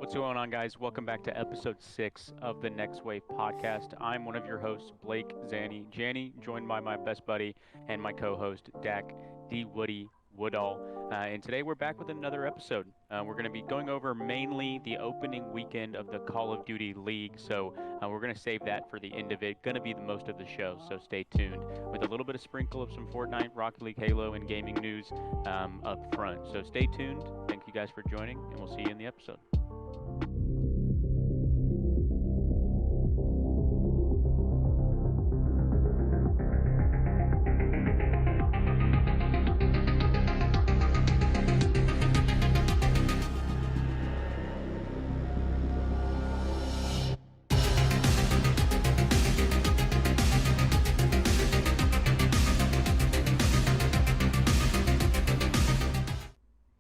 What's going on, guys? Welcome back to episode 6 of the Next Wave podcast. I'm one of your hosts, Blake Zanny Janny, joined by my best buddy and my co host, Dak D. Woody Woodall. And today we're back with another episode. We're going to be going over mainly the opening weekend of the Call of Duty League. So we're going to save that for the end of it. Going to be the most of the show, so stay tuned. With a little bit of sprinkle of some Fortnite, Rocket League, Halo, and gaming news up front. So stay tuned. Thank you guys for joining, and we'll see you in the episode.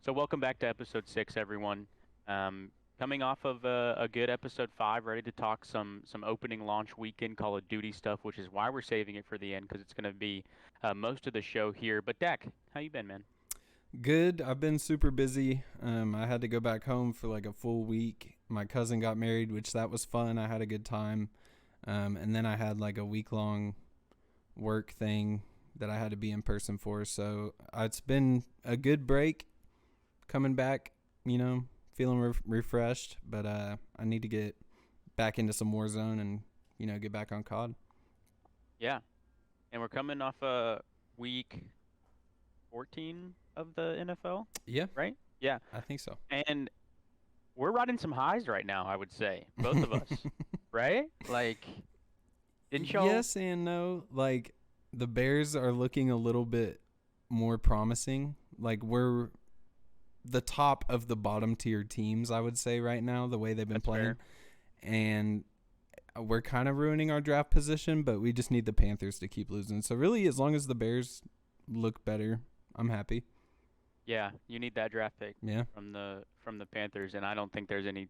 So welcome back to episode 6, everyone. Coming off of a good episode 5, ready to talk some opening launch weekend Call of Duty stuff, which is why we're saving it for the end because it's going to be most of the show here. But Dak, how you been, man? Good. I've been super busy. I had to go back home for like a full week. My cousin got married, which that was fun. I had a good time. And then I had like a week-long work thing that I had to be in person for. So it's been a good break. Coming back, feeling refreshed, but I need to get back into some Warzone and, get back on COD. Yeah, and we're coming off week 14 of the NFL, Yeah, right? Yeah, I think so. and we're riding some highs right now, I would say, both of us, right? Like, didn't y'all? Yes and no. Like, the Bears are looking a little bit more promising. Like, we're the top of the bottom tier teams, I would say, right now, the way they've been That's playing. fair. And we're kind of ruining our draft position, but we just need the Panthers to keep losing. So really, as long as the Bears look better, I'm happy. Yeah, you need that draft pick Yeah. from the Panthers, and I don't think there's any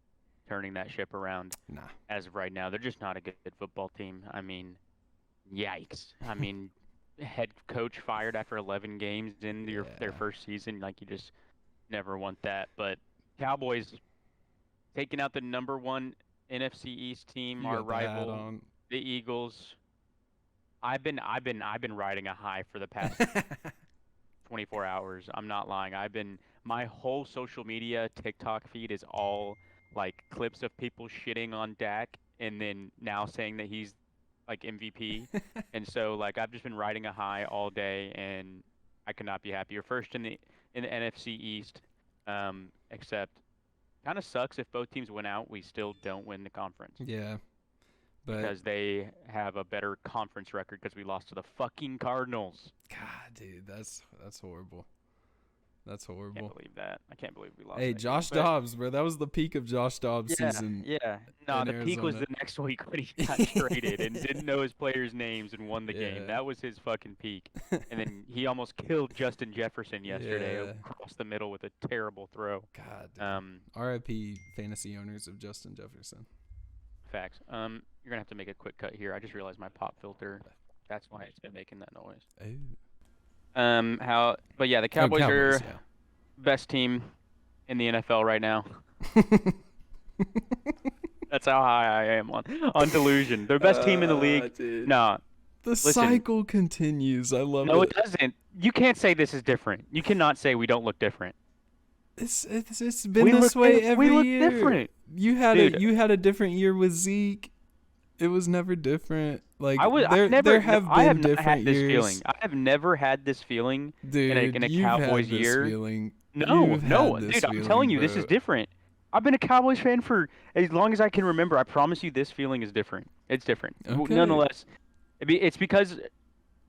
turning that ship around Nah. as of right now. They're just not a good football team. I mean, yikes. I mean, head coach fired after 11 games in their Yeah. first season. Like, you just never want that. But Cowboys taking out the number 1 NFC East team, You our got the hat rival, on. the Eagles. I've been riding a high for the past 24 hours. I'm not lying. My whole social media TikTok feed is all like clips of people shitting on Dak and then now saying that he's like MVP. And so like I've just been riding a high all day and I could not be happier. First in the NFC East, except kind of sucks if both teams win out, we still don't win the conference Yeah. But because they have a better conference record because we lost to the fucking Cardinals. God, dude, that's horrible. That's Can't horrible. believe that. I can't believe we lost. Hey, that Josh game. But Dobbs, bro. That was the peak of Josh Dobbs' yeah, season yeah. No, in the peak was Arizona. the next week when he got traded and didn't know his players' names and won the game. Yeah. That was his fucking peak. And then he almost killed Justin Jefferson yesterday Yeah. across the middle with a terrible throw. God, dude. Um, RIP fantasy owners of Justin Jefferson. Facts. You're gonna have to make a quick cut here. I just realized my pop filter. That's why it's been making that noise. Oh. But yeah, the Cowboys, are yeah. best team in the NFL right now. That's how high I am on delusion. They're best team in the league. Dude. No, The cycle continues. I love no, it. it doesn't. You can't say this is different. You cannot say we don't look different. It's been this way every we look year. different. You had Dude. you had a different year with Zeke. It was never different. Like there have I have been not different had this years. feeling. I have never had this feeling Dude, in a you've Cowboys had this year. feeling. No, You've no, had this dude, I'm feeling, telling you, this is bro. different. I've been a Cowboys fan for as long as I can remember. I promise you, this feeling is different. It's different. Okay. Nonetheless, it's because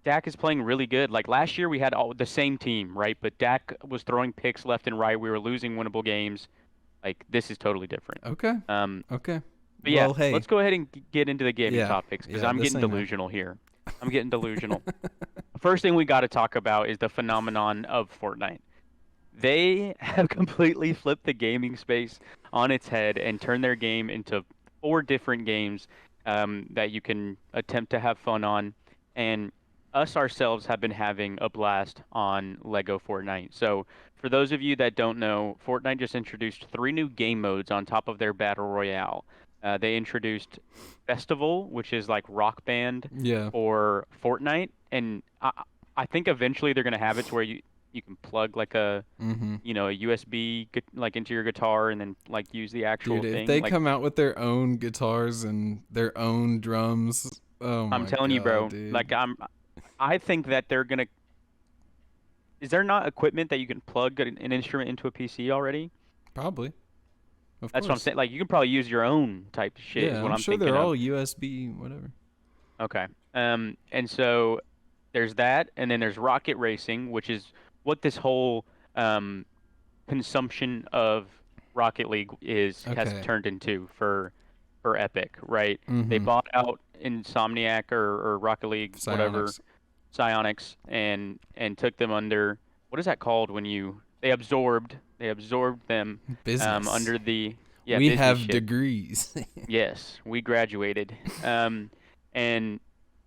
Dak is playing really good. Like last year, we had all the same team, right? But Dak was throwing picks left and right. We were losing winnable games. Like this is totally different. Okay. Um, Okay. but yeah, Well, hey. let's go ahead and get into the gaming Yeah, topics because yeah, I'm this getting ain't it. delusional here. I'm getting delusional. First thing we got to talk about is the phenomenon of Fortnite. They have completely flipped the gaming space on its head and turned their game into 4 different games that you can attempt to have fun on. And us ourselves have been having a blast on Lego Fortnite. So, for those of you that don't know, Fortnite just introduced three new game modes on top of their Battle Royale. They introduced Festival, which is like Rock Band Yeah. or Fortnite, and I think eventually they're gonna have it to where you can plug like a Mm-hmm. a USB like into your guitar and then like use the actual Dude, if thing. they Like come out with their own guitars and their own drums, oh I'm my telling you, god, bro, dude. like I think that they're gonna. Is there not equipment that you can plug an instrument into a PC already? Probably. Of That's what I'm course. saying. Like you can probably use your own type of shit is Yeah, what I'm I'm sure thinking they're of. all USB, whatever. Okay. And so there's that, and then there's rocket racing, which is what this whole um consumption of Rocket League is has Okay. turned into for Epic, right? They Mm-hmm. bought out Insomniac or Rocket League, whatever, Psionics. Psionics, and took them under what is that called when you they absorbed them Business. under the yeah We business have shit. degrees. Yes, we graduated. And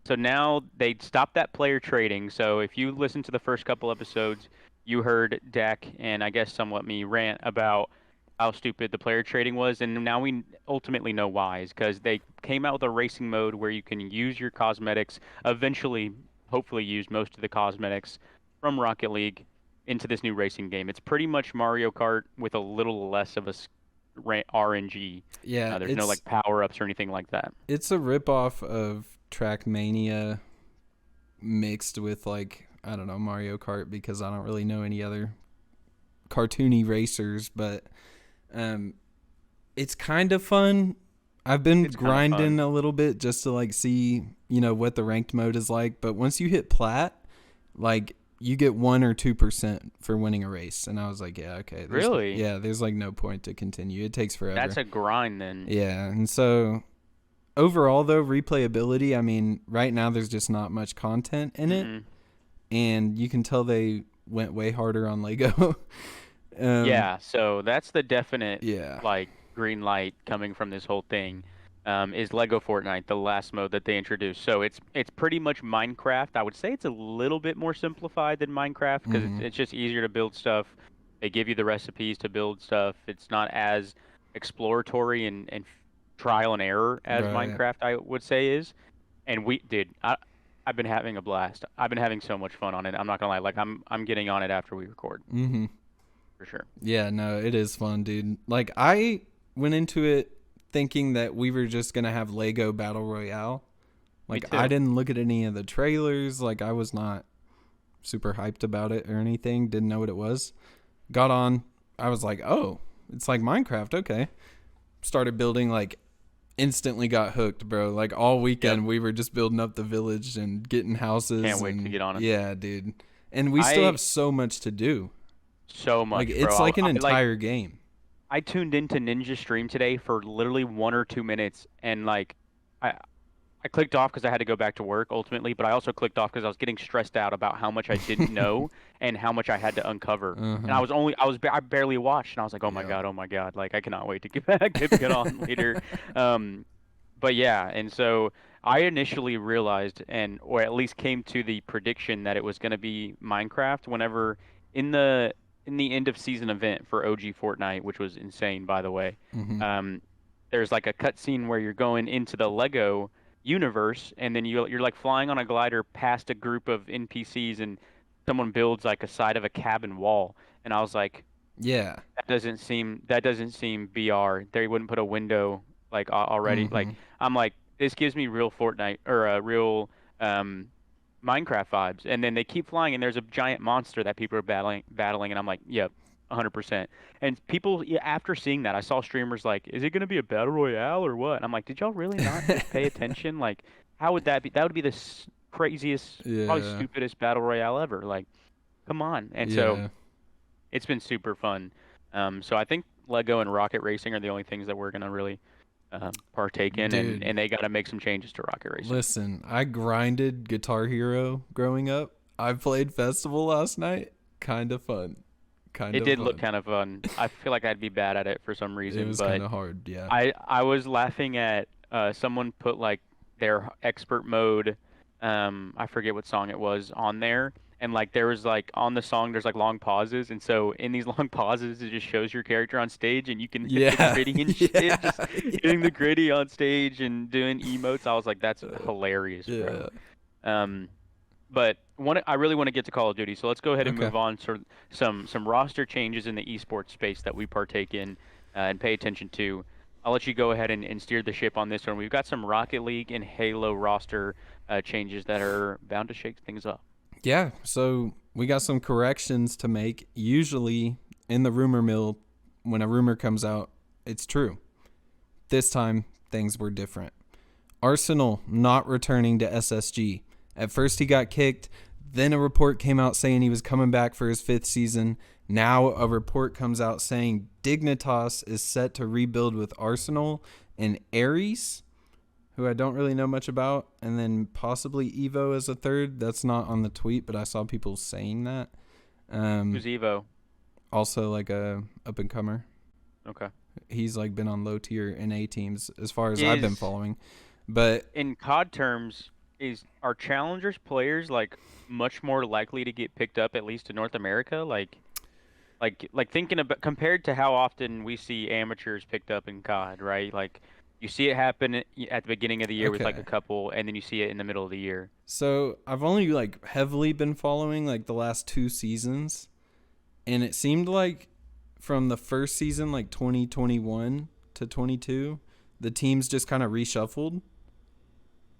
so now they stopped that player trading. So if you listen to the first couple episodes, you heard Dak and I guess somewhat me rant about how stupid the player trading was, and now we ultimately know why. Is because they came out with a racing mode where you can use your cosmetics, eventually, hopefully, use most of the cosmetics from Rocket League into this new racing game. It's pretty much Mario Kart with a little less of a RNG. Yeah, There's no like power ups or anything like that. it's a ripoff of Trackmania mixed with like I don't know Mario Kart because I don't really know any other cartoony racers, but um, it's kind of fun. I've been It's kind of grinding fun. a little bit just to like see what the ranked mode is like, but once you hit plat, like you get 1 or 2% for winning a race, and I was like, yeah, okay, Really? there's like no point to continue. It takes That's forever. a grind then. Yeah, and so overall though replayability, I mean, right now there's just not much content in it, Mm-mm. and you can tell they went way harder on Lego. um, Yeah, so that's the definite yeah. like green light coming from this whole thing. Is Lego Fortnite, the last mode that they introduced. So it's pretty much Minecraft. I would say it's a little bit more simplified than Minecraft because it's, Mm-hmm. it's just easier to build stuff. They give you the recipes to build stuff. It's not as exploratory and trial and error as Right. Minecraft, I would say is. And dude, I've been having a blast. I've been having so much fun on it. I'm not gonna lie. Like I'm getting on it after we record Mm-hmm. for sure. Yeah, no, it is fun, dude. Like I went into it thinking that we were just gonna have Lego Battle Royale. Me Like I too. didn't look at any of the trailers. Like I was not super hyped about it or anything. Didn't know what it was. Got on. I was like, oh, it's like Minecraft. Okay. Started building. Like instantly got hooked, bro. Like all Yep. weekend we were just building up the village and getting Can't houses wait to and get on it. yeah, dude. And we still I have so much to do. so Like much, it's bro. like an I like entire game. I tuned into Ninja stream today for literally 1 or 2 minutes, and like I I clicked off because I had to go back to work ultimately, but I also clicked off because I was getting stressed out about how much I didn't know and how much I had to uncover. And Uh-huh. I barely watched, and I was like, Yeah. oh my god, like I cannot wait to get back, get on later. Um, but yeah, and so I initially realized, or at least came to the prediction that it was going to be Minecraft whenever in the in the end of season event for OG Fortnite, which was insane, by the way. Mm-hmm. Um, there's like a cutscene where you're going into the Lego universe, and then you're like flying on a glider past a group of NPCs, and someone builds like a side of a cabin wall, and I was like, Yeah. that doesn't seem BR. They wouldn't put a window like already. Mm-hmm. Like I'm like this gives me real Fortnite or real um Minecraft vibes. And then they keep flying and there's a giant monster that people are battling and I'm like, yep, 100%. And people yeah, after seeing that, I saw streamers like, is it going to be a battle royale or what? And I'm like, did y'all really not just pay attention? Like how would that be? That would be the craziest, probably Yeah. stupidest battle royale ever. Like come on. And so Yeah. it's been super fun. So I think Lego and Rocket Racing are the only things that we're gonna really partake in, and Dude, and they got to make some changes to Rocket Racing. listen, I grinded Guitar Hero growing up. I played Festival last night. Kind of fun. Kind It of did look fun. kind of fun. I feel like I'd be bad at it for some It reason, was kind but of hard, yeah. I was laughing at someone put like their expert mode I forget what song it was on there. And like there was like on the song there's like long pauses, and so in these long pauses it just shows your character on stage, and you can hit the Yeah, gritty and yeah, shit, just hitting yeah. the gritty on stage and doing emotes. I was like, that's hilarious, Yeah. bro. Um, but I really want to get to Call of Duty, so let's go ahead and Okay. move on to some roster changes in the esports space that we partake in and pay attention to. I'll let you go ahead and steer the ship on this one. We've got some Rocket League and Halo roster changes that are bound to shake things up. Yeah. So we got some corrections to make. Usually in the rumor mill, when a rumor comes out, it's true. This time things were different. Arsenal not returning to SSG. At first he got kicked. Then a report came out saying he was coming back for his 5th season. Now a report comes out saying Dignitas is set to rebuild with Arsenal and Ares, who I don't really know much about, and then possibly Evo as a third. That's not on the tweet, but I saw people saying that. Who's Evo? Also like a up and comer. Okay. He's like been on low tier NA teams as far as I've been Is following. But in COD terms, are challengers players like much more likely to get picked up at least in North America? Like thinking about compared to how often we see amateurs picked up in COD, right? Like you see it happen at the beginning of the year with like a okay. couple, and then you see it in the middle of the year. So I've only like heavily been following like the last 2 seasons, and it seemed like from the first season, like 2021 to 22, the teams just kind of reshuffled,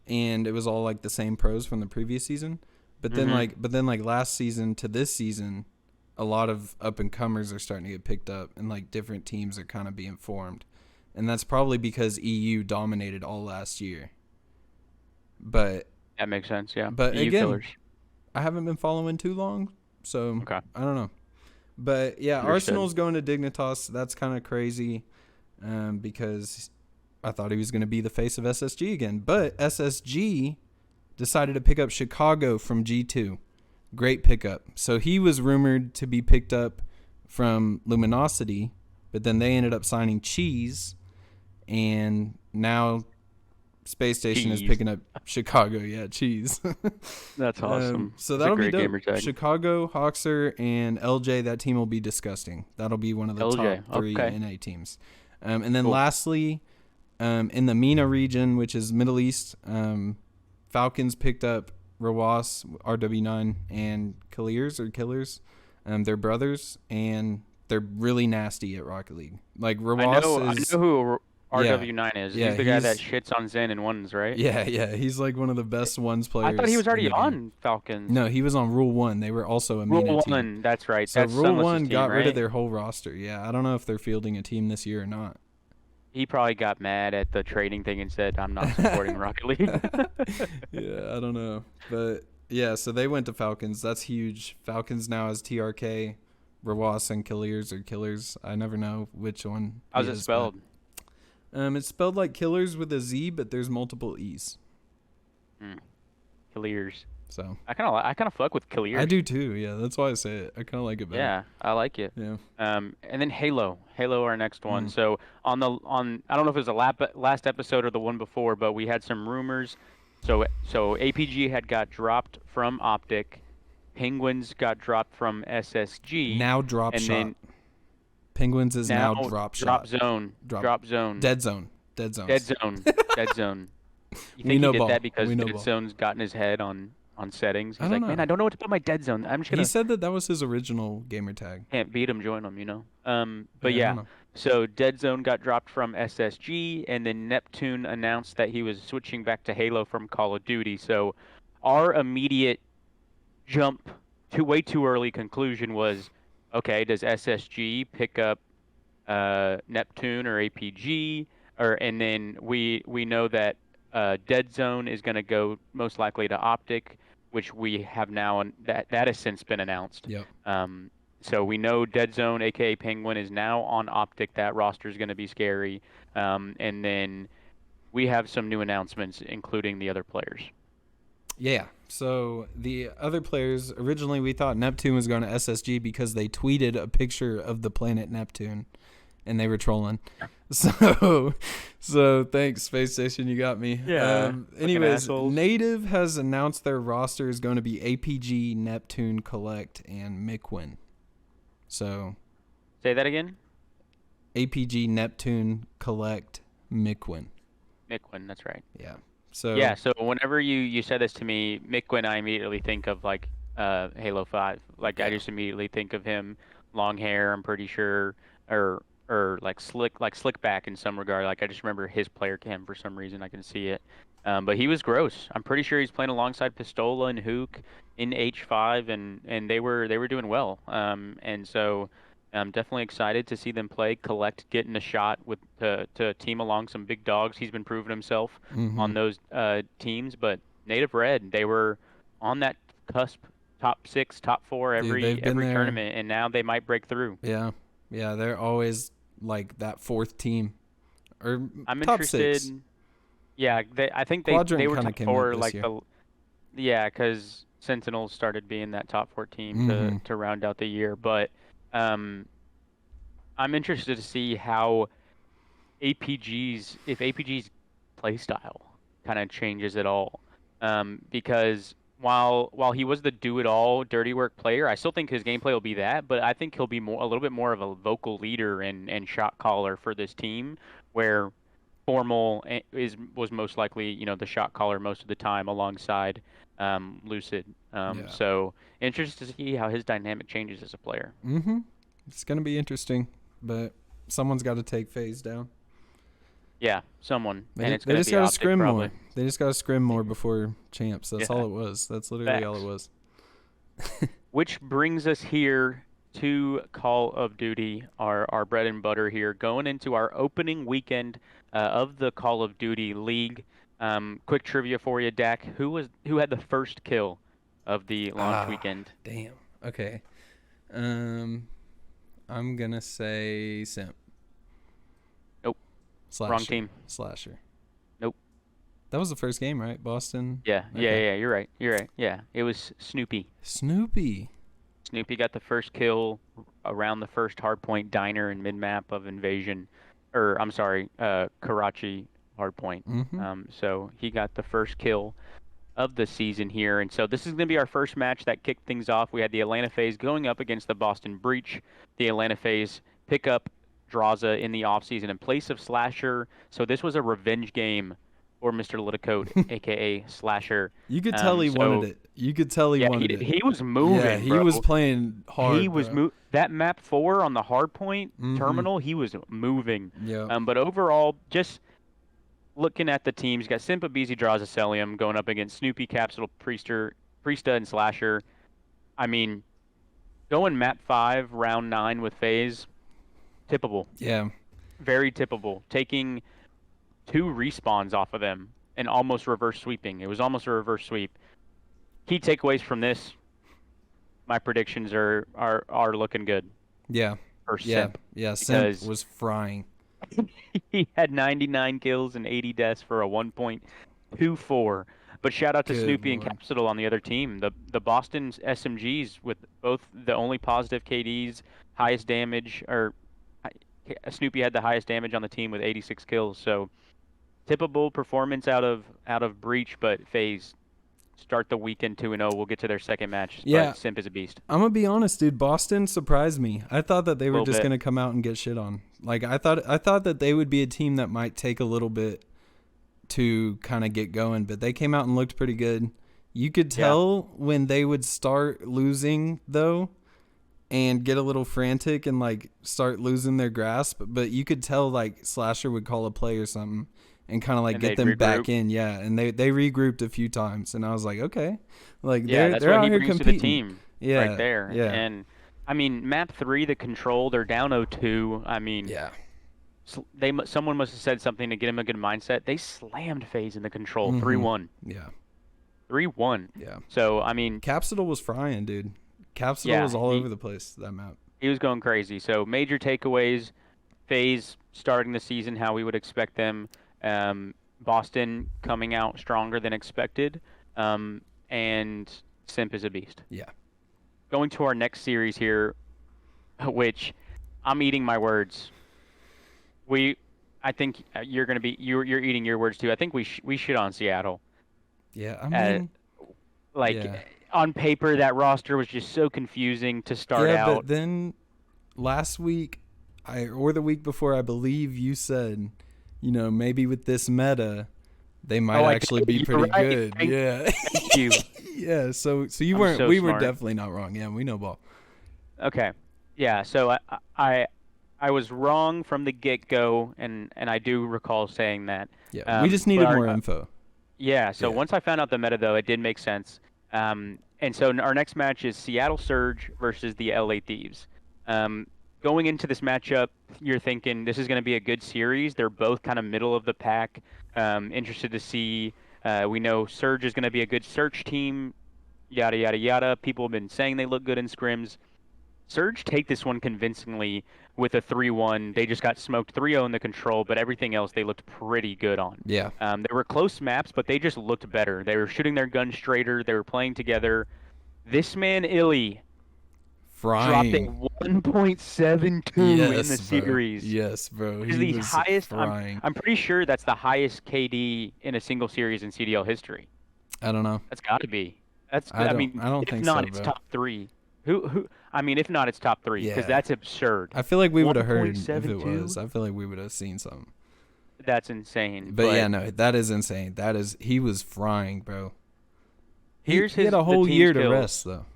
and it was all like the same pros from the previous season. Mm-hmm. But then like last season to this season, a lot of up and comers are starting to get picked up, and like different teams are kind of being formed, and that's probably because EU dominated all last year. But That makes sense. Yeah. EU again, killers. I haven't been following too long, so Okay. I don't know. But yeah, Understood. Arsenal's going to Dignitas. That's kind of crazy, because I thought he was going to be the face of SSG again. But SSG decided to pick up Chicago from G2. Great pickup. So he was rumored to be picked up from Luminosity, but then they ended up signing Cheese, and now Space Station is Cheese. picking up Chicago. Yeah, Cheese. That's awesome. So It's a that'll be great dope. gamer tag. Chicago, Hoxer, and LJ. That team will be disgusting. That'll be one of the top LJ. 3 Okay. NA teams. And then Cool. lastly, in the MENA region, which is Middle East, Falcons picked up Rawas, RW9, and Killers. They're brothers, and they're really nasty at Rocket League. Like I Rawas is, know who yeah, RW9 is. yeah, He's the guy that shits on Zen and ones, right? yeah. He's like one of the best ones I thought he players was in already the game. on Falcons. No, he was on Rule 1. They were also a MENA Rule team. one, that's right. So That's Rule Sunless's 1 team, got rid of right? their whole roster. Yeah, I don't know if they're fielding a team this year or not. He probably got mad at the trading thing and said, "I'm not supporting Rocket League." Yeah, I don't know. But yeah, so they went to Falcons. That's huge. Falcons now has TRK, Rawas, and Killers or Killers. I never know which one he How's it is, but spelled? it's spelled like Killers with a Z, but there's multiple E's. Hmm. Clears. So I kind of fuck with I Clears. do too. Yeah, that's why I say it. I kind of like it better. Yeah, I like it. Yeah. And then Halo. Halo, our next one. Mm. So on I don't know if it was the last episode or the one before, but we had some rumors. So APG had got dropped from Optic, Penguins got dropped from SSG, Now drop and shot. then Penguins is now now drop drop shot. zone, Drop drop zone, dead zone. Dead dead zones. zone, dead zone. You We think he know did ball. that because We know dead ball. zone's gotten his head on settings? I He's don't like, man, know. I don't know what to put my dead zone. I'm just He gonna said that that was his original gamer tag. can't beat him, join him, you know. But Yeah, I don't yeah, know. so Dead Zone got dropped from SSG, and then Neptune announced that he was switching back to Halo from Call of Duty. So our immediate jump to way too early conclusion was, okay, does SSG pick up Neptune or APG? And then we know that Dead Zone is going to go most likely to Optic, which we have now, and that has since been announced. Yep. So we know Dead Zone, aka Penguin, is now on Optic. That roster is going to be scary. And then we have some new announcements, including the other players. Yeah. So the other players, originally we thought Neptune was going to SSG because they tweeted a picture of the planet Neptune and they were trolling. So So thanks, Space Station. You got me. Yeah, fucking Anyways, assholes. Native has announced their roster is going to be APG, Neptune, Collect, and Miquin. So Say that again. APG, Neptune, Collect, Miquin. Miquin, that's right. Yeah. Yeah, So so whenever you said this to me, Miquin, I immediately think of like Halo 5. Like I yeah. just immediately think of him, long hair, I'm pretty sure, or like slick back in some regard. Like I just remember his player cam for some reason. I can see it. But he was gross. I'm pretty sure he's playing alongside Pistola and Hook in H5, and they were doing well. And so I'm definitely excited to see them play. Collect getting a shot with to team along some big dogs. He's been proving himself Mm-hmm. on those teams, but Native Red, they were on that cusp, top 6, top 4 Dude, they've been every there. tournament, and now they might break through. Yeah. Yeah, they're always like that fourth team or I'm top interested. 6. Yeah, I think they Quadrant were kind of top came up 4 this like year. the yeah, because Sentinels started being that top 4 team Mm-hmm. to round out the year, but um, I'm interested to see how if APG's play style kind of changes at all. Because while he was the do-it-all dirty work player, I still think his gameplay will be that, but I think he'll be a little bit more of a vocal leader and shot caller for this team, where Formal was most likely, the shot caller most of the time alongside Lucid. Yeah. So interested to see how his dynamic changes as a player. Mm-hmm. It's gonna be interesting, but someone's got to take phase down. Yeah, someone, and it's They gonna just be got to Optic scrim probably. more. They just got to scrim more before champs. That's Yeah, all it was. That's literally all it facts. was. Which brings us here to Call of Duty, our bread and butter here, going into our opening weekend of the Call of Duty League. Quick trivia for you, Dak. Who had the first kill of the launch Ah, weekend? damn. Okay. Um, I'm gonna say Simp. Nope, wrong Slasher. team. Slasher. Nope. That was the first game, right? Boston. Yeah, yeah, Okay. yeah. You're right. You're right. Yeah, it was Snoopy. Snoopy. Snoopy got the first kill around the first hardpoint diner and mid-map of Invasion, or I'm sorry, Karachi hardpoint. Mm-hmm. So he got the first kill of the season here, and so this is going to be our first match that kicked things off. We had the Atlanta FaZe going up against the Boston Breach. The Atlanta FaZe pick up Draza in the offseason in place of Slasher. So this was a revenge game for Mr. Liticote, aka Slasher. You could tell he wanted So it. You could tell he yeah, wanted it. he was Yeah, moving, he bro. was playing He hard, was bro. that map 4 on the hardpoint Mm-hmm. terminal. He was moving. Yeah. But overall, just looking at the teams, you got Simpa, BZ, Draza, Celium going up against Snoopy, Capsule, Priesta, and Slasher. I mean, going map 5, round 9 with FaZe, tippable. Yeah. Very tippable. Taking 2 respawns off of them and almost reverse sweeping. It was almost a reverse sweep. Key takeaways from this, my predictions are looking good Yeah. for Yeah. Simp Yeah. Simp because was frying. he had 99 kills and 80 deaths for a 1.24. But shout out to Good Snoopy and lord. Capsule on the other team. The Boston SMGs with both the only positive KDs, highest damage, or Snoopy had the highest damage on the team with 86 kills. So tippable performance out of Breach, but FaZe start the weekend 2-0. We'll get to their second match, Yeah. but Simp is a beast. I'm gonna be honest, dude. Boston surprised me. I thought that they A were little just bit. gonna come out and get shit on. Like I thought that they would be a team that might take a little bit to kind of get going, but they came out and looked pretty good. You could Yeah. tell when they would start losing though, and get a little frantic and like start losing their grasp. But you could tell like Slasher would call a play or something and kind of like And get they'd them back regroup. in. Yeah, and they regrouped a few times, and I was like, okay, like Yeah, that's they're what out he here brings to the competing. team right Yeah, there. yeah, And I mean, map 3, the control, they're down 0-2. I mean, yeah. someone must have said something to get him a good mindset. They slammed FaZe in the control, Mm-hmm. 3-1. Yeah, 3-1. yeah. So, I mean, Capsule was frying, dude. Capsule yeah, was all over the place that map. he was going crazy. So, major takeaways, FaZe starting the season how we would expect them. Boston coming out stronger than expected. And Simp is a beast. Yeah. Going to our next series here, which I'm eating my words. I think you're gonna be you're eating your words too. I think we shit on Seattle. Yeah, I Uh, mean, like yeah. on paper, that roster was just so confusing to start Yeah, out. but then last week, or the week before, I believe you said, maybe with this meta, they might Oh, I actually did. be You're pretty right. good. Yeah. Thank you. Yeah, so you I'm weren't so we were smart. definitely not wrong. Yeah, we know ball. Okay. Yeah. So I I was wrong from the get-go, and I do recall saying that. Yeah, we just But needed more info. yeah. So Yeah. once I found out the meta, though, it did make sense. And so our next match is Seattle Surge versus the LA Thieves. Um, Going into this matchup, you're thinking this is going to be a good series. They're both kind of middle of the pack. Interested to see. We know Surge is going to be a good search team. Yada yada yada. People have been saying they look good in scrims. Surge take this one convincingly with a 3-1. They just got smoked 3-0 in the control, but everything else they looked pretty good on. Yeah. They were close maps, but they just looked better. They were shooting their guns straighter. They were playing together. This man, Illy, dropped a Frying. 1.72 in the Yes, bro. series, Yes, bro. which is He the was highest. frying. I'm pretty sure that's the highest KD in a single series in CDL history. I don't know. That's got to be. That's. I I don't mean, I don't if think not, so, it's bro. top three. Who? I mean, if not, it's top three because Yeah. that's absurd. I feel like we would have heard if it 1.72. was. I feel like we would have seen something. That's insane. But yeah, But no, that is insane. He was frying, bro. here's He had a the whole team's year to kills. rest though.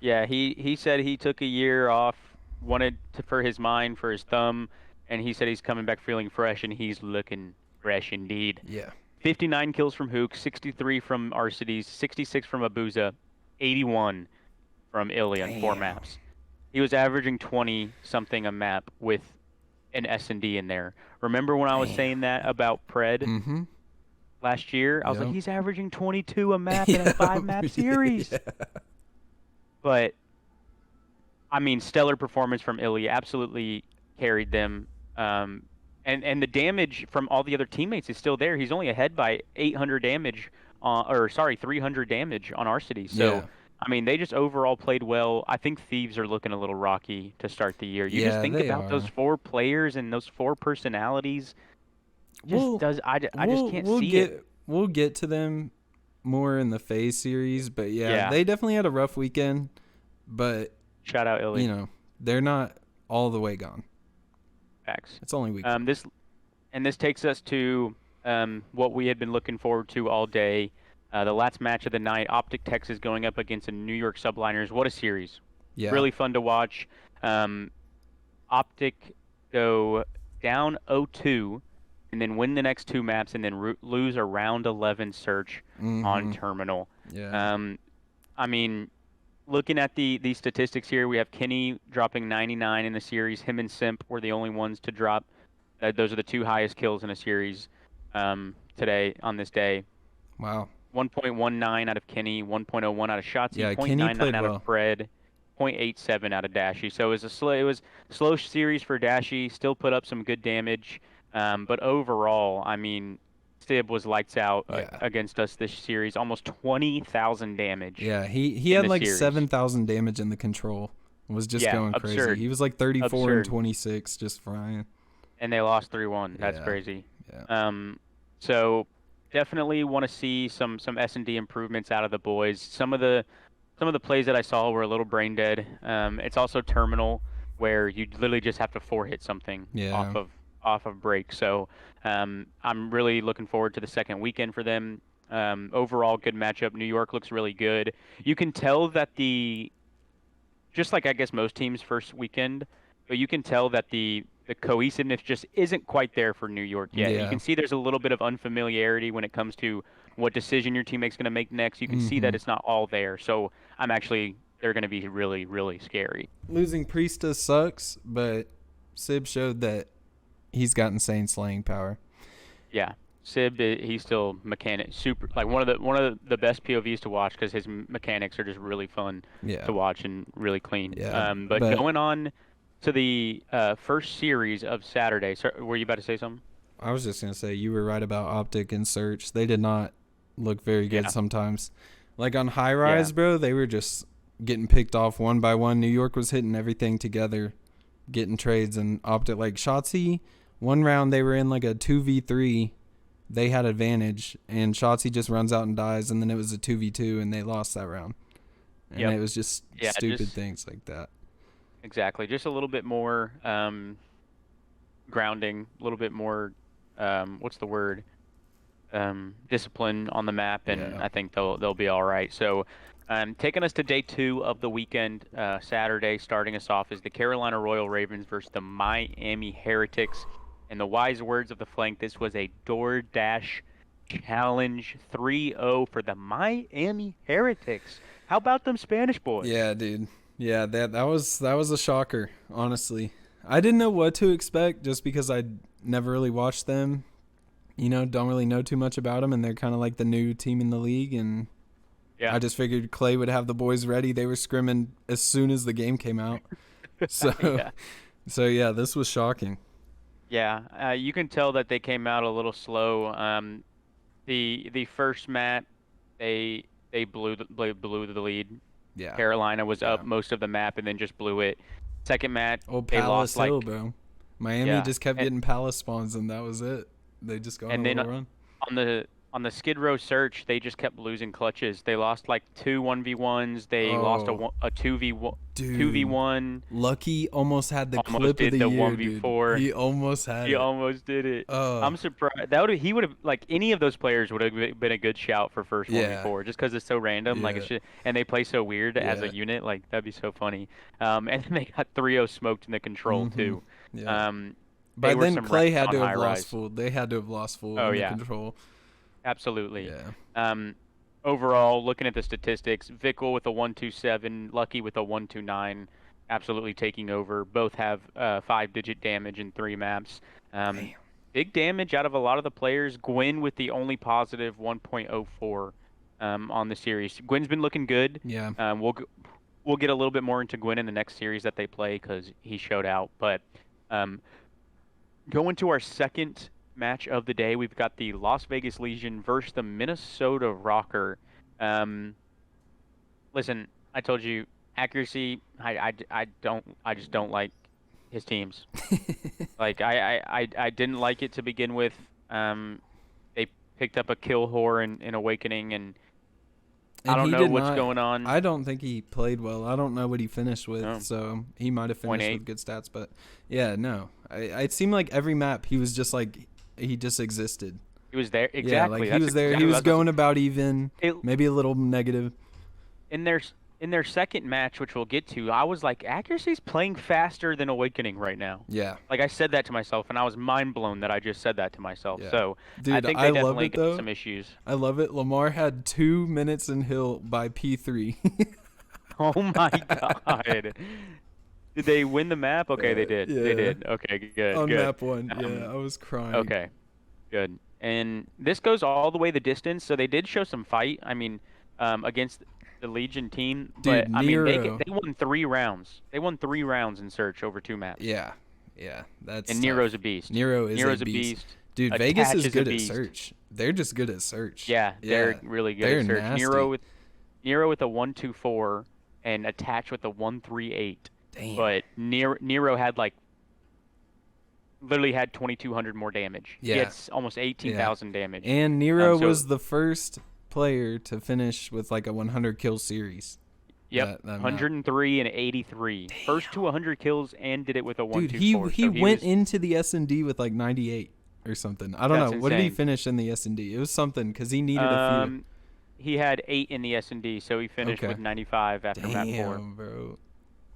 Yeah, he said he took a year off, wanted to for his mind, for his thumb, and he said he's coming back feeling fresh, and he's looking fresh indeed. Yeah. 59 kills from Hook, 63 from Arcides, 66 from Abuza, 81 from Illy on four Damn. maps. He was averaging 20 something a map with an S&D in there. Remember when I was Damn. saying that about Pred Mm-hmm. last year? I was like, Yep. he's averaging 22 a map in a Yep. 5-map series. Yeah. But I mean, stellar performance from Illy, absolutely carried them. And the damage from all the other teammates is still there. He's only ahead by 800 damage, or sorry, 300 damage on Arcity. So, Yeah. I mean, they just overall played well. I think Thieves are looking a little rocky to start the year. You just Yeah, think they about those are. 4 players and those 4 personalities. Just We'll does I just can't we'll see get it. we'll get to them more in the phase series, but yeah, Yeah. they definitely had a rough weekend, but Shout out Illy. they're not all the way gone. Facts. It's only week. This takes us to what we had been looking forward to all day. The last match of the night, Optic Texas going up against the New York Subliners. What a series. Yeah. Really fun to watch. Optic go down 0-2 and then win the next 2 maps and then lose a round 11 search on Terminal. Yeah. I mean, looking at the statistics here, we have Kenny dropping 99 in the series. Him and Simp were the only ones to drop. Those are the 2 highest kills in a series today on this day. Wow. 1.19 out of Kenny, 1.01 out of Shotzi, Yeah, Kenny 0.99 played out well. of Fred, 0.87 out of Dashy. So it was slow series for Dashy. Still put up some good damage, but overall, I mean, Sib was lights out Yeah. against us this series. Almost 20,000 damage. Yeah, he in had the like series. 7,000 damage in the control. Was just Yeah, going crazy. absurd. He was like 34 Absurd. and 26, just frying. And they lost 3-1. That's Yeah. crazy. Yeah. So definitely want to see some S&D improvements out of the boys. Some of the plays that I saw were a little brain dead. It's also Terminal, where you literally just have to 4-hit something Yeah. off of break. So I'm really looking forward to the second weekend for them. Overall, good matchup. New York looks really good. You can tell that just like I guess most teams' first weekend, but you can tell that the cohesiveness just isn't quite there for New York yet. You Yeah. can see there's a little bit of unfamiliarity when it comes to what decision your teammate's going to make next. You can see that it's not all there. So they're going to be really, really scary. Losing Priestess sucks, but Sib showed that he's got insane slaying power. Yeah. Sib, he's still mechanic, super, like one of the best POVs to watch because his mechanics are just really fun Yeah. to watch and really clean. Yeah, But going on to the first series of Saturday. So, were you about to say something? I was just going to say, you were right about Optic and Search. They did not look very good Yeah. sometimes. Like on High Rise, bro, they were just getting picked off one by one. New York was hitting everything together, getting trades, and Optic, like Shotzi One round they were in like a 2v3. They had advantage, and Shotzi just runs out and dies, and then it was a 2v2, and they lost that round. And Yep. it was just Yeah, stupid just things like that. exactly. Just a little bit more grounding, a little bit more what's the word? Discipline on the map, and Yeah. I think they'll be all right. So, taking us to day 2 of the weekend, Saturday, starting us off is the Carolina Royal Ravens versus the Miami Heretics. In the wise words of the flank, this was a DoorDash challenge 3-0 for the Miami Heretics. How about them Spanish boys? Yeah, dude. Yeah, that was a shocker, honestly. I didn't know what to expect just because I never really watched them. You know, don't really know too much about them, and they're kind of like the new team in the league. And Yeah. I just figured Clay would have the boys ready. They were scrimming as soon as the game came out. So, Yeah. so yeah, this was shocking. Yeah, you can tell that they came out a little slow. The first map, they blew the lead. Yeah, Carolina was yeah. up most of the map and then just blew it. Second map, Oh, they Palace lost like Hill, bro. Miami yeah, just kept and getting Palace spawns, and that was it. They just got on and a then little run. on the Skid Row search, they just kept losing clutches. They lost like 2 1v1s. They lost Oh, a 2v1 dude. 2v1. Lucky almost had the Almost clip of did the the year, dude. 1v4. He almost had He it. almost did it. Oh, I'm surprised. He would have like any of those players would have been a good shout for first yeah, 1v4 just because it's so random. Like yeah, it's just, and they play so weird as a yeah. unit. Like that'd be so funny. And then they got 3-0 smoked in the control Mhm. too. Yeah. Um, By they were then, some Clay rats had on to high have lost rise. full. They had to have lost full Oh in the yeah, control. absolutely. Yeah. Um, overall, looking at the statistics, Vickle with a 127, Lucky with a 129, absolutely taking over. Both have 5-digit damage in 3 maps. Damn. Big damage out of a lot of the players. Gwyn with the only positive 1.04 on the series. Gwyn's been looking good. Yeah. We'll get a little bit more into Gwyn in the next series that they play because he showed out. But um, going to our second match of the day, we've got the Las Vegas Legion versus the Minnesota Rocker. Um, listen, I told you accuracy. I just don't like his teams. Like I didn't like it to begin with. They picked up a kill whore in Awakening, and I And don't he know did what's not. going on. I don't think he played well. I don't know what he finished with, No, so he might have point finished eight. with good stats. But yeah, no. It seemed like every map he was just like he just existed. He was there Yeah, like exactly. he That's was there. exactly He what was I was about going about even, to say. maybe a little negative. In their second match, which we'll get to, I was like, accuracy's playing faster than Awakening right now. Yeah, Like I said that to myself, and I was mind blown that I just said that to myself. yeah. So I Dude, think I they love definitely it got though. some issues. I love it. Lamar had 2 minutes in hill by P3. Oh my God. Did they win the map? Okay, they did. They Yeah, did. Okay, good, on good. map 1. Yeah, Um, I was crying. okay, good. And this goes all the way the distance, so they did show some fight. I mean, against the Legion team, but Dude, I mean Nero. they won 3 rounds. They won 3 rounds in search over 2 maps. Yeah, yeah, that's And tough. Nero's a beast. Nero is Nero's a beast. Dude, Attach Vegas is is a good at beast. search. They're just good at search. Yeah, they're Yeah, really good they're at search. nasty. Nero with a 124 and Attach with a 138. Damn. But Nero had like literally had 2,200 more damage. He Yeah, had almost 18,000 damage. and Nero So was the first player to finish with like a 100 kill series. yep, That map. 103 and 83. First to 100 kills and did it with a Dude, 124. he So went was, into the S&D with like 98 or something. I don't That's know. What did he insane. finish in the S&D? It was something because he needed a few. He had 8 in the S&D, so he finished Okay. with 95 after map 4. Damn, bro.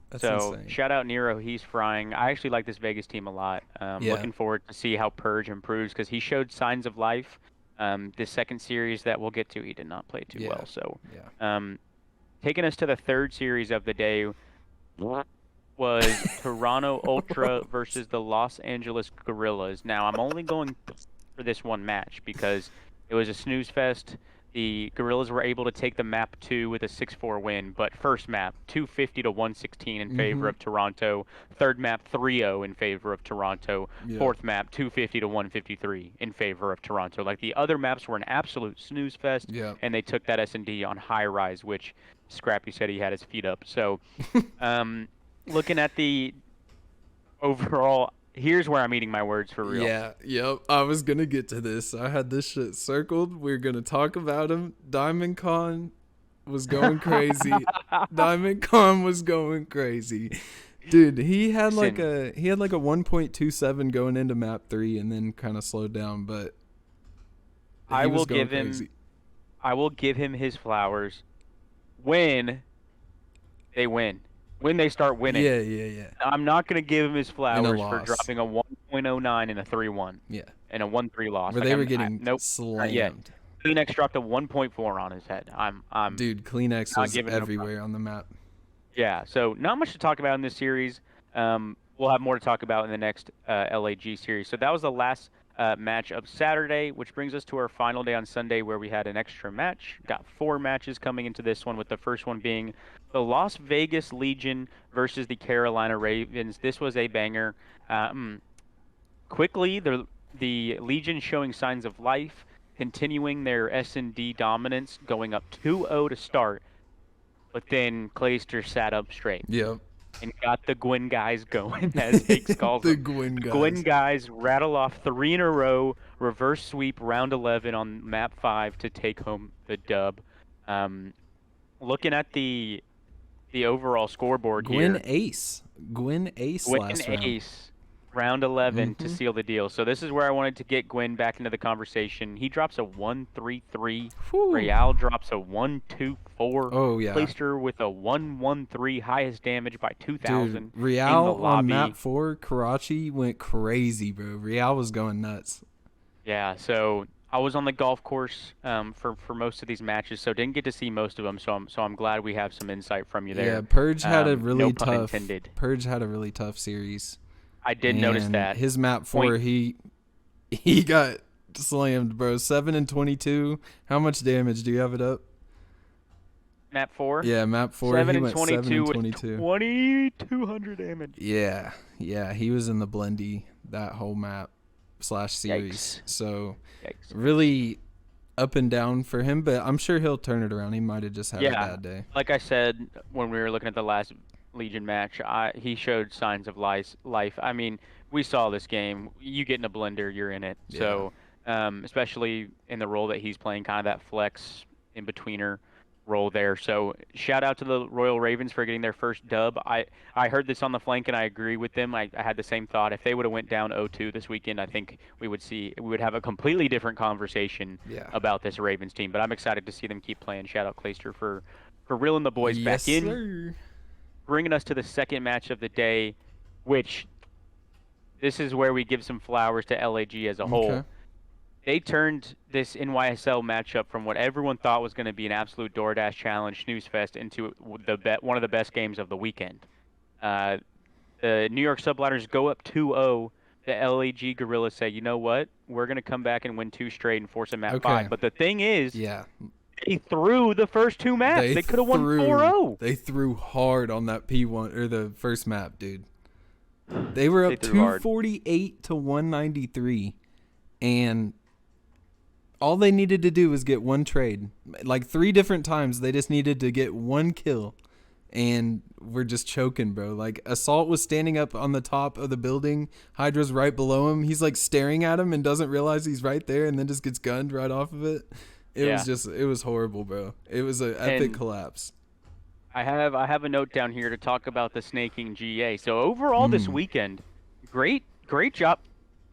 That's So insane. shout out Nero, he's frying. I actually like this Vegas team a lot. Yeah. Looking forward to see how Purge improves because he showed signs of life. This second series that we'll get to, he did not play too Yeah. well. So, Yeah. taking us to the third series of the day was Toronto Ultra versus the Los Angeles Guerrillas. Now I'm only going for this one match because it was a snooze fest. The Guerrillas were able to take the map 2 with a 6-4 win, but first map 250 to 116 in favor Mhm. of Toronto. Third map 3-0 in favor of Toronto. Yeah. Fourth map 250 to 153 in favor of Toronto. Like the other maps were an absolute snooze fest, Yeah. and they took that S&D on high rise, which Scrappy said he had his feet up. So, looking at the overall here's where I'm eating my words for real. Yeah, yep. I was gonna get to this. I had this shit circled. We are gonna talk about him. Diamond Con was going crazy. Diamond Con was going crazy. Dude, Listen, he had like a 1.27 going into map 3 and then kind of slowed down, but I he was will going give him crazy. I will give him his flowers when they win. When they start winning. Yeah, yeah, yeah. I'm not going to give him his In a flowers for loss. dropping a 1.09 and a 3-1 Yeah. and a 1-3 loss. Where Like they were I getting nope, not yet. slammed. Kleenex dropped a 1.4 on his head. I'm Dude, Kleenex not was giving him a everywhere on the map. yeah, so not much to talk about in this series. We'll have more to talk about in the next LAG series. So that was the last match of Saturday, which brings us to our final day on Sunday, where we had an extra match. Got 4 matches coming into this one, with the first one being the Las Vegas Legion versus the Carolina Ravens. This was a banger. Quickly, the Legion showing signs of life, continuing their S&D dominance, going up 2-0 to start. But then Clayster sat up straight Yep. and got the Gwyn guys going, as Hakes calls The them. Gwyn The guys. Gwyn guys rattle off 3 in a row, reverse sweep round 11 on map 5 to take home the dub. Um, Looking at the overall scoreboard Gwyn here, Ace. Gwyn Ace Gwyn last round. Ace, round 11 to Mm-hmm. seal the deal. So this is where I wanted to get Gwyn back into the conversation. He drops a 1-3-3. Whew. Real drops a 1-2-4. Oh, yeah. Clayster with a 1-1-3, highest damage by Dude, 2,000 in the Real on map lobby. 4, Karachi went crazy, bro. Real was going nuts. Yeah, so I was on the golf course for most of these matches, so didn't get to see most of them. So I'm glad we have some insight from you Yeah, there. Purge had a No really pun tough intended. Purge had a really tough series. I did notice And that. his map 4, Point he got slammed, bro. 7 and 22. How much damage do you have it up? map 4. Yeah, map 4, 7 he and went 7 22 and with 22. 2,200 damage. Yeah, yeah, he was in the blendy that whole map / series. Yikes. So Yikes. really up and down for him, but I'm sure he'll turn it around. He might have just had a Yeah, bad day. like I said when we were looking at the last Legion match, he showed signs of life. I mean, we saw this game. You get in a blender, you're in it. Yeah. So, especially in the role that he's playing, kind of that flex in betweener role there. So, shout out to the Royal Ravens for getting their first dub. I heard this on the flank and I agree with them. I had the same thought. If they would have went down 0-2 this weekend, I think we would have a completely different conversation Yeah. about this Ravens team. But I'm excited to see them keep playing. Shout out Clayster for reeling the boys Yes, back in, sir. bringing us to the second match of the day, which this is where we give some flowers to LAG as a whole. Okay. They turned this NYSL matchup from what everyone thought was going to be an absolute DoorDash challenge snooze fest into one of the best games of the weekend. The New York Subliners go up 2-0. The LAG Gorillas say, you know what? We're going to come back and win 2 straight and force a map Okay. 5. But the thing is, Yeah. they threw the first 2 maps. They could have won 4-0. They threw hard on that P1 or the first map, dude. They were They up threw hard. 248 to 193, and all they needed to do was get one trade. Like 3 different times, they just needed to get one kill, and we're just choking, bro. Like Assault was standing up on the top of the building, Hydra's right below him. He's like staring at him and doesn't realize he's right there, and then just gets gunned right off of it. It was horrible, bro. It was an epic And collapse. I have a note down here to talk about the snaking GA. So overall this weekend, great job.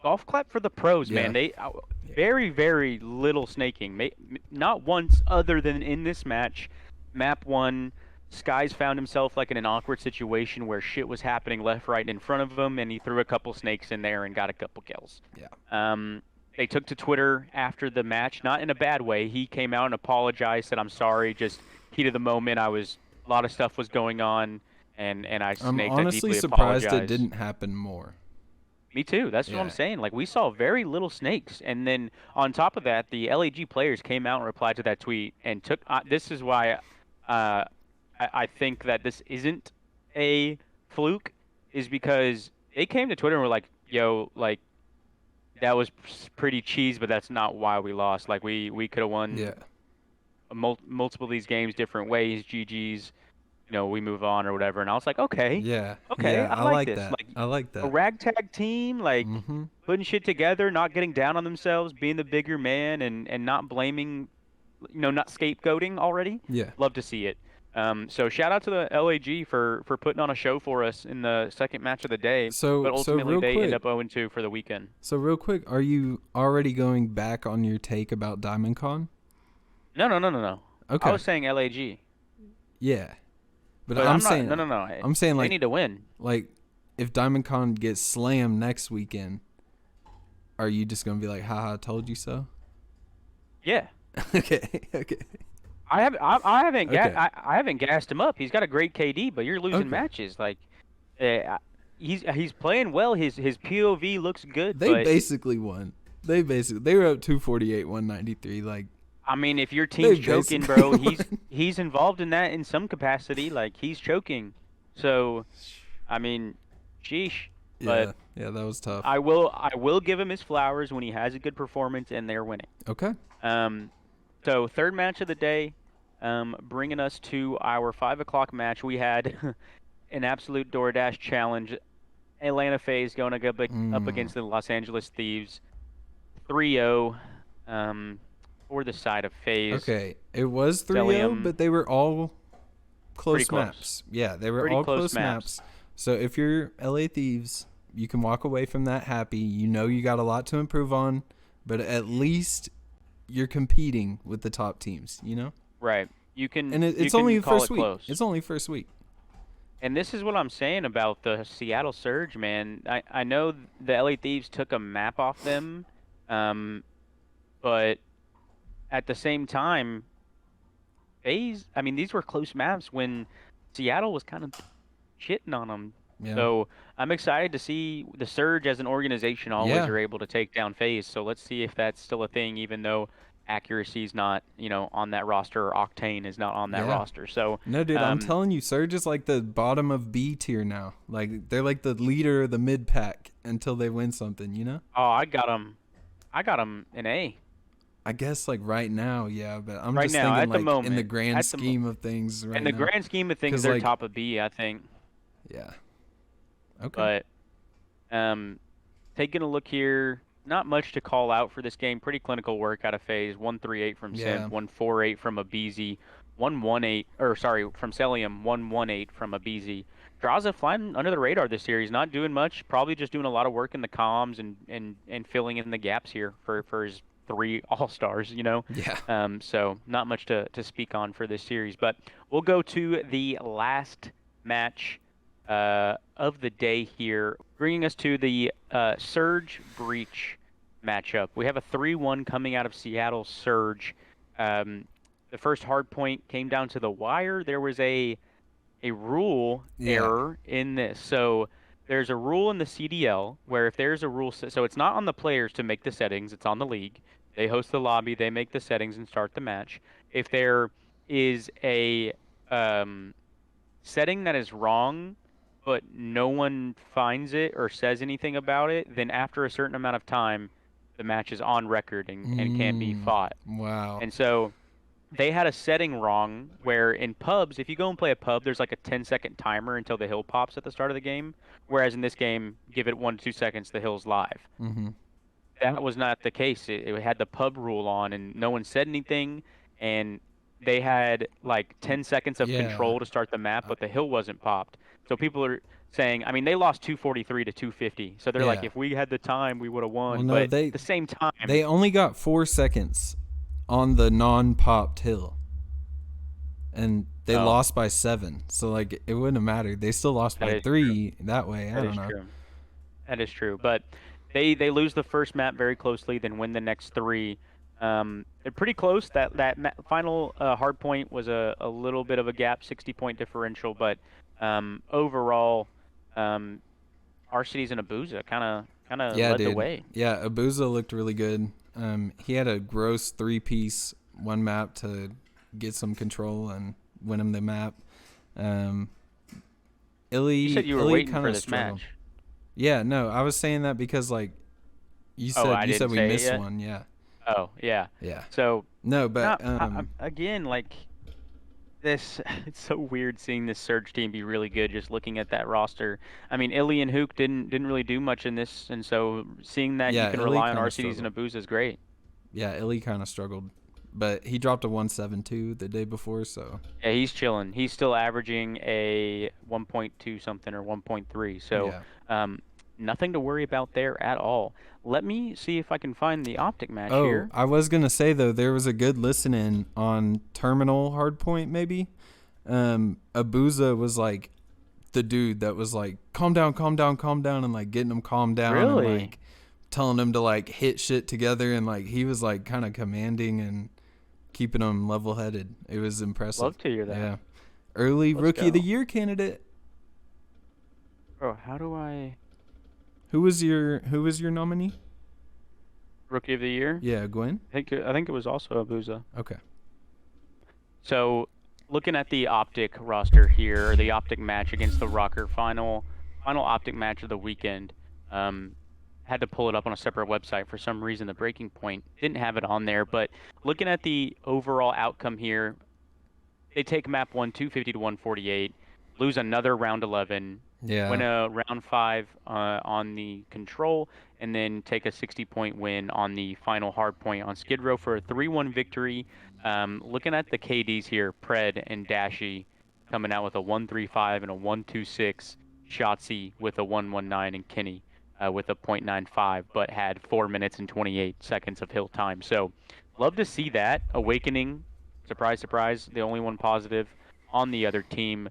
Golf clap for the pros, man. Yeah. They very little snaking. Not once other than in this match. Map 1, Skies found himself like in an awkward situation where shit was happening left, right, and in front of him, and he threw a couple snakes in there and got a couple kills. Yeah. They took to Twitter after the match, not in a bad way. He came out and apologized, said, "I'm sorry, just heat of the moment. A lot of stuff was going on, and I I'm snaked. I honestly deeply surprised apologize." it didn't happen more. Me too. That's what I'm Yeah. saying. Like, we saw very little snakes, and then on top of that, the LAG players came out and replied to that tweet and took. This is why I think that this isn't a fluke, is because they came to Twitter and were like, "Yo, like, that was pretty cheese, but that's not why we lost. Like, we could have won Yeah. multiple of these games different ways. GG's, we move on or whatever." And I was like, okay, Yeah. okay, Yeah, I I like like this. that. Like, I like a that. ragtag team, like Mm-hmm. putting shit together, not getting down on themselves, being the bigger man, and not blaming, not scapegoating already. Yeah. Love to see it. So shout out to the LAG for putting on a show for us in the second match of the day, So but so ultimately real they end quick. up 0-2 for the weekend. So real quick, are you already going back on your take about Diamond Con? No, no, no, no, no. I Okay. was saying LAG, Yeah. But but I'm I'm not. No, saying no, no. I'm saying They need to win. like if Diamond Con gets slammed next weekend, are you just gonna be like, haha, told you so? Yeah. Okay. Okay. I haven't Okay. I haven't gassed him up. He's got a great KD, but you're losing Okay. matches. Like, uh, he's playing well. His POV looks good, They but basically won. They were up 248, 193. Like I mean, if your they team's choking, basically bro, won. he's involved in that in some capacity. Like he's choking. So I mean, sheesh. But Yeah. Yeah. That was tough. I will give him his flowers when he has a good performance and they're winning. Okay. Um, so third match of the day, bringing us to our 5 o'clock match. We had an absolute DoorDash challenge. Atlanta FaZe going to go up Mm. against the Los Angeles Thieves, 3-0, for the side of FaZe. Okay. It was 3-0, Celium, but they were all pretty close close. maps. Yeah, they were Pretty all close close maps. maps. So if you're LA Thieves, you can walk away from that happy. You know you got a lot to improve on, but at least you're competing with the top teams, you know? Right. You can And you it's only can the call first it week. close. It's only first week. And this is what I'm saying about the Seattle Surge, man. I know the LA Thieves took a map off them, um, but at the same time, I mean, these were close maps when Seattle was kind of shitting on them. Yeah. So I'm excited to see the Surge as an organization always Yeah. are able to take down FaZe. So let's see if that's still a thing, even though accuracy is not, on that roster, or Octane is not on that Yeah. roster. So, No, dude, I'm um, telling you, Surge is like the bottom of B tier now. Like they're like the leader of the mid pack until they win something, you know? oh, I got him an A I guess like right now, yeah, but I'm right just now thinking at the like in the moment. grand scheme of things In right the now. grand scheme of things, 'Cause they're like top of B, I think. yeah. Okay. But um, taking a look here, not much to call out for this game. Pretty clinical work out of FaZe. 138 from Yeah. Simp, 148 from Abizi, 118, or sorry, from Celium, 118 from Abizi. Draza flying under the radar this series, not doing much. Probably just doing a lot of work in the comms and filling in the gaps here for his three all stars. Yeah. So not much to speak on for this series, but we'll go to the last match of the day here, bringing us to the Surge Breach matchup. We have a 3-1 coming out of Seattle Surge. The first hard point came down to the wire. There was a rule Yeah. error in this. So there's a rule in the CDL where if there's a rule, so it's not on the players to make the settings, it's on the league. They host the lobby, they make the settings and start the match. If there is a setting that is wrong, but no one finds it or says anything about it, then after a certain amount of time, the match is on record and can be fought. Wow. And so they had a setting wrong where in pubs, if you go and play a pub, there's like a 10-second timer until the hill pops at the start of the game. Whereas in this game, give it 1 to 2 seconds, the hill's live. Mhm. That was not the case. It had the pub rule on, and no one said anything. And they had like 10 seconds of Yeah. control to start the map, but the hill wasn't popped. So people are saying, I mean, they lost 243 to 250. So they're like, Yeah. if we had the time, we would have won. Well, no, But at the same time, they only got 4 seconds on the non-popped hill. And they Oh. lost by 7. So like it wouldn't have mattered. They still lost That by is 3 that way. I that don't is know. true. That is true. But they lose the first map very closely, then win the next 3. They're pretty close. That final hard point was a little bit of a gap, 60-point differential. But overall, Arcitys and Abuza kind of Yeah, led the dude. way. Yeah, Abuza looked really good. He had a gross 3-piece one map to get some control and win him the map. Illy, You said you were Illy waiting kinda for this struggled. match. Yeah, no, I was saying that because like you Oh, I said didn't we say it missed yet? one. Yeah, Oh, yeah. yeah. So No, but again, like this it's so weird seeing this Surge team be really good. Just looking at that roster, I mean, Illy and Hook didn't really do much in this, and so seeing that you Yeah, can Illy rely on kind of RCDs and struggled. Abusa is great. Yeah, Illy kind of struggled, but he dropped a 172 the day before, so Yeah, he's chilling. He's still averaging a 1.2 something or 1.3. So, yeah. um, nothing to worry about there at all. Let me see if I can find the optic match Oh, here. I was gonna say though, there was a good listen in on Terminal Hardpoint maybe. Abuza was like the dude that was like, calm down, calm down, calm down, and like getting him calmed down and Really? like telling him to like hit shit together, and like he was like kind of commanding and keeping them level headed. It was impressive. Love to hear that. Yeah. Early Let's rookie of the go. year candidate. Bro, how do I Who was your nominee? rookie of the year? Yeah, Gwen. I think it was also Abusa. Okay. So, looking at the optic roster here, or the optic match against the Rocker, final optic match of the weekend. Um, had to pull it up on a separate website for some reason. The breaking point didn't have it on there, but looking at the overall outcome here, they take map one 250 to 148, lose another round 11, win Yeah. a round 5 on the control, and then take a 60-point win on the final hard point on Skid Row for a 3-1 victory. Looking at the KDs here, Pred and Dashy coming out with a 135 and a 126, Shotzi with a 119, and Kenny with a .95, but had 4 minutes and 28 seconds of hill time. So love to see that. Awakening, surprise, surprise, the only one positive on the other team,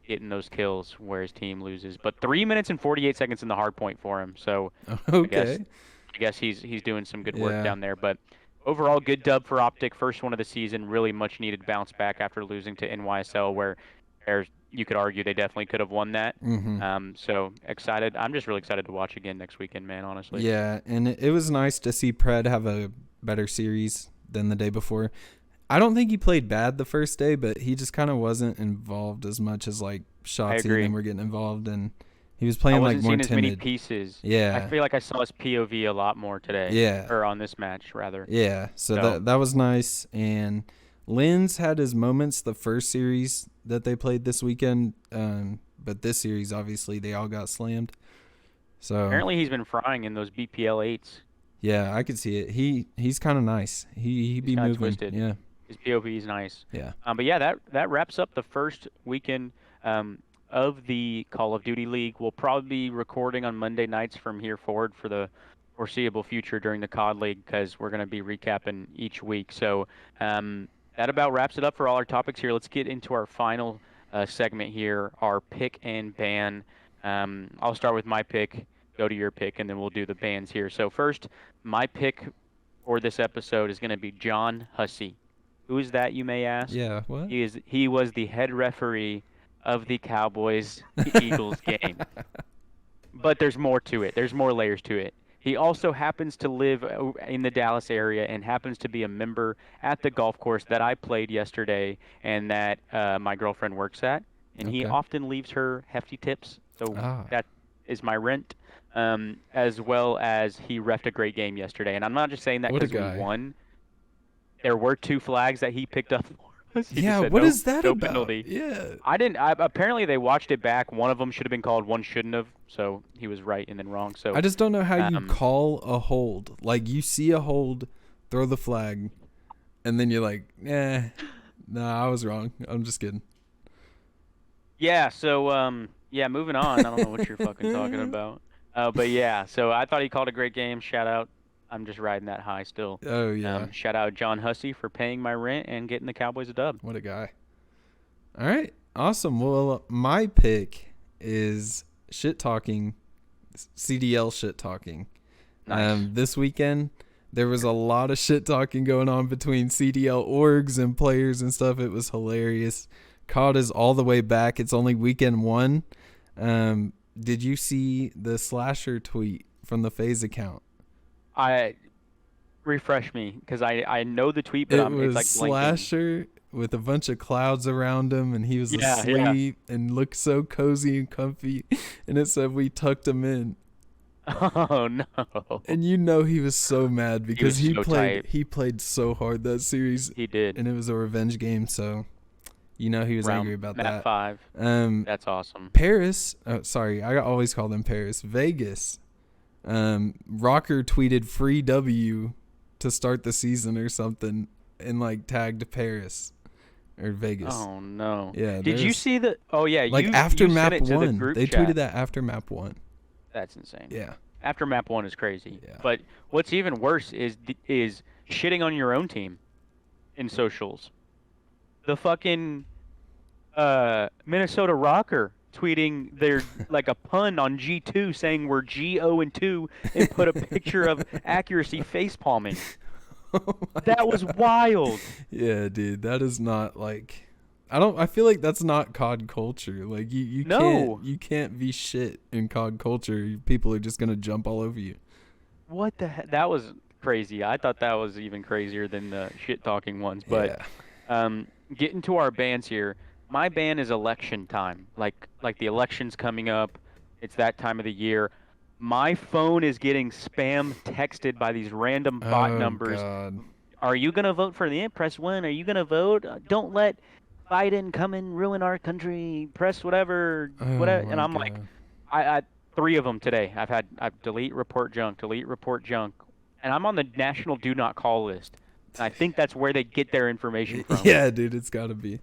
getting those kills where his team loses. But 3 minutes and 48 seconds in the hard point for him. So I guess Okay. I guess he's doing some good work Yeah. down there. But overall, good dub for Optic. First one of the season. Really much needed bounce back after losing to NYSL, where there's you could argue they definitely could have won that. Mhm. So excited. I'm just really excited to watch again next weekend, man. Honestly. Yeah, and it was nice to see Pred have a better series than the day before. I don't think he played bad the first day, but he just kind of wasn't involved as much as like I Shotzi and agree. them were getting involved, and he was I playing like wasn't more seeing as many timid. pieces. I Yeah, feel like I saw his POV a lot more today, yeah, or on this match rather. yeah. So So that was nice. And Lynn's had his moments the first series that they played this weekend, but this series obviously they all got slammed. So apparently he's been frying in those BPL eights. yeah, I could see it. He's kind of nice. He He's be kind of moving. twisted. Yeah, His POV is nice. yeah. But yeah, that wraps up the first weekend of the Call of Duty League. We'll probably be recording on Monday nights from here forward for the foreseeable future during the COD League, because we're going to be recapping each week. So that about wraps it up for all our topics here. Let's get into our final segment here, our pick and ban. I'll start with my pick, go to your pick, and then we'll do the bans here. So first, my pick for this episode is going to be John Hussey. Who is that, you may ask? Yeah, what? He was the head referee of the Cowboys Eagles game. But there's more to it. There's more layers to it. He also happens to live in the Dallas area and happens to be a member at the golf course that I played yesterday and that my girlfriend works at. And he Okay. often leaves her hefty tips. So Ah, that is my rent. As well as he refed a great game yesterday. And I'm not just saying that what a because we guy. won. There were 2 flags that he picked up for us. He just Yeah, said what no, is that no about? penalty. Yeah. Apparently they watched it back. One of them should have been called, one shouldn't have. So he was right and then wrong. I So just don't know how you um, call a hold. Like you see a hold, throw the flag, and then you're like, nah, I was wrong. I'm just kidding. yeah. So yeah. Moving on. I don't know what you're fucking talking about. But yeah. So I thought he called a great game. Shout out. I'm just riding that high still. Oh yeah, Shout out John Hussey for paying my rent and getting the Cowboys a dub. what a guy. All right, awesome. Well, my pick is shit talking, CDL shit talking. Nice. This weekend there was a lot of shit talking going on between CDL orgs and players and stuff. It was hilarious. COD is all the way back. It's only weekend 1. Did you see the slasher tweet from the FaZe account? I refresh me because I know the tweet, but It it's was like blanking. Slasher with a bunch of clouds around him, and he was Yeah, yeah. asleep and looked so cozy and comfy. And it said we tucked him in, Oh no. and you know he was so mad because was so tight. he played so hard that series, He did. and it was a revenge game. So You know he was Round angry about map that. 5. Um, That's awesome. Paris. Oh, sorry, I always call them Paris. Vegas. Rocker tweeted free W to start the season or something, and like tagged Paris or Vegas. Oh no. Yeah, Did you there's see the Oh yeah, like you after you sent map it to the one. group They tweeted chat. that after map one. That's insane. Yeah, After map 1 is crazy. yeah. But what's even worse is shitting on your own team in socials. The fucking Minnesota Rocker tweeting their like a pun on G2 saying we're G0 and 2 and put a picture of accuracy face palming. Oh my That was God. wild. Yeah, dude, that is not like. I feel like that's not COD culture. Like No. you can't be shit in COD culture. People are just gonna jump all over you. What the heck? That was crazy. I thought that was even crazier than the shit talking ones. But Yeah. um, getting to our bans here. My ban is election time. Like the election's coming up. It's that time of the year. My phone is getting spam texted by these random bot Oh numbers. God. Are you gonna vote for the Press 1? Are you gonna vote? Don't let Biden come and ruin our country. Press whatever, Oh whatever. And my I'm like, God. I 3 of them today. I've delete report junk, and I'm on the national do not call list. And I think that's where they get their information from. Yeah, dude, it's gotta be.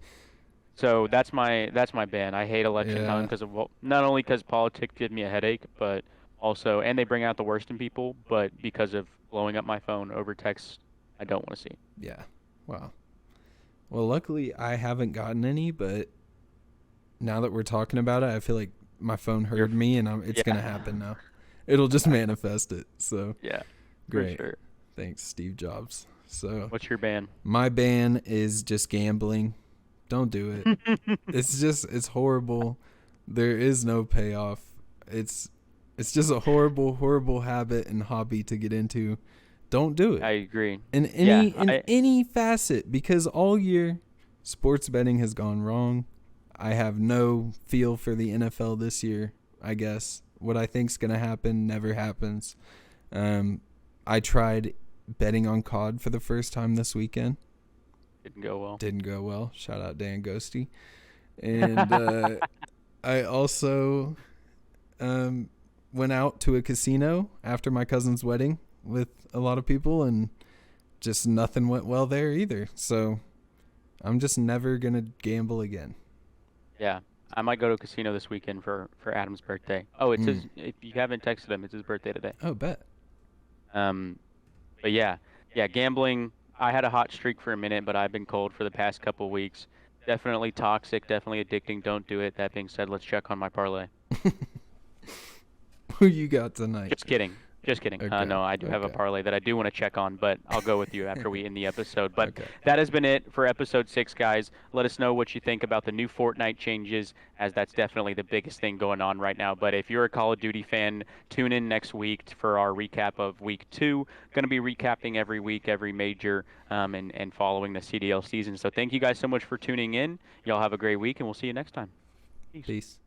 So that's my ban. I hate election time Yeah. because of not only because politics give me a headache, but also and they bring out the worst in people, but because of blowing up my phone over text, I don't want to see. Yeah. Wow. Well, luckily I haven't gotten any, but now that we're talking about it, I feel like my phone You're, heard me, and it's gonna yeah, happen now. It'll just manifest it. So yeah, for great. sure. Thanks, Steve Jobs. So What's your ban? my ban is just gambling. Don't do it. It's horrible. There is no payoff. It's it's just a horrible habit and hobby to get into. Don't do it. I agree. In Yeah, any facet, because all year sports betting has gone wrong. I have no feel for the NFL this year, I guess. What I think's going to happen never happens. I tried betting on COD for the first time this weekend. didn't go well. Didn't go well. Shout out Dan Ghosty. And I also went out to a casino after my cousin's wedding with a lot of people, and just nothing went well there either. So I'm just never going to gamble again. Yeah, I might go to a casino this weekend for Adam's birthday. Oh, it's his. Mm. If you haven't texted him, it's his birthday today. Oh, bet. Um, but yeah, gambling. I had a hot streak for a minute, but I've been cold for the past couple weeks. Definitely toxic, definitely addicting. Don't do it. That being said, let's check on my parlay. Who you got tonight? Just kidding. Just kidding. Okay. No, I do have a Okay. parlay that I do want to check on, but I'll go with you after we end the episode. But Okay. that has been it for episode 6, guys. Let us know what you think about the new Fortnite changes, as that's definitely the biggest thing going on right now. But if you're a Call of Duty fan, tune in next week for our recap of week 2. Going to be recapping every week, every major, and following the CDL season. So thank you guys so much for tuning in. Y'all have a great week, and we'll see you next time. Peace. Peace.